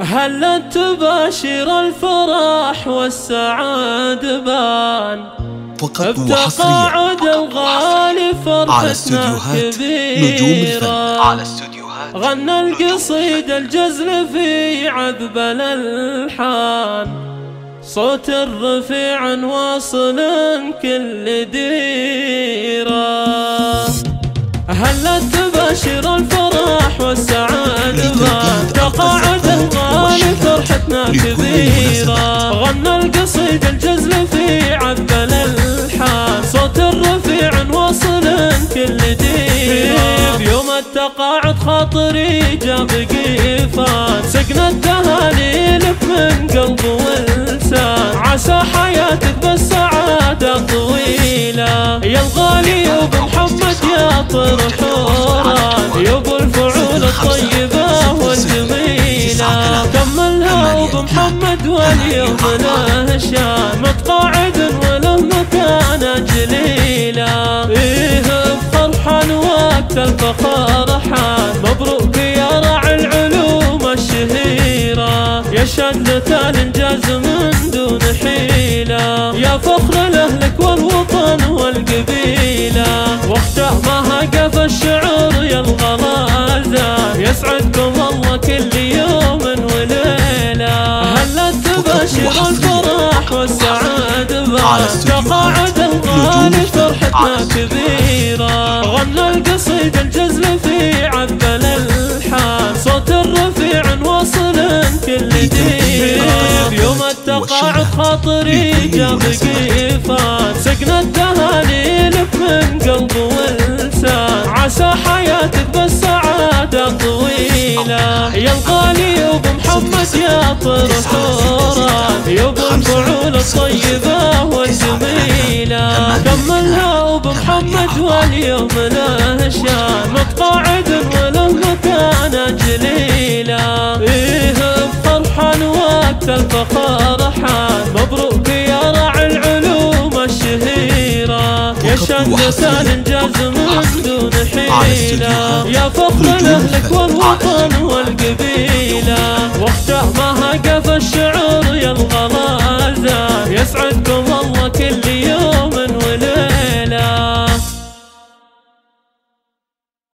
هلت تباشر الفرح والسعاد بان فقط وحصريا الغالي على فرحتنا استوديوهات نجوم الفن. غنى القصيد الجزل في عذب الألحان، صوت الرفيع واصل كل ديرة. هلت تباشر الفرح والسعادة بان تقاعد الغالي فرحتنا كبيرة. غنى القصيد الجزل في عذب الألحان، صوت الرفيع واصل كل ديرة. بيوم التقاعد خاطري جاب قيفان، سقنا التهاني لك من قلب ولسان. عسى حياتك بالسعادة طويلة يا الغالي وابو محمد يا طير حوران، يا ابو الفعول الطيبة والجميلة. كملها وابو محمد واليوم له شان، متقاعد وله مكانة جليلة. إيه بفرحان وقت الفخر حان، مبروك يا راعي العلوم الشهيرة، يا شدة الإنجاز من دون حيلة، يا فخر لأهلك والوطن والقبيلة. واختار ما هقف الشعر يا الغلازان، يسعدكم الله كل يوم وليلة. هلت تباشر الفرح والسعادة بان تقاعد الغالي فرحتنا كبيرة. غنى القصيد الجزل في عذب الألحان، صوت الرفيع واصل كل دير. بيوم التقاعد خاطري جاب قيفان، سقنا التهاني لك من قلب ولسان. عسى حياتك بالسعادة طويلة يا الغالي وابو محمد يا طير حوران، يا ابو الفعول الطيبة والجميلة. كملها وابو محمد واليوم له شان، متقاعد وله مكانة جليلة. إيه بفرحان وقت الفخر حان، مبروك يا راعي العلوم الشهيرة، يا شدة الإنجاز من دون حيلة، يا فخر لأهلك والوطن والقبيلة.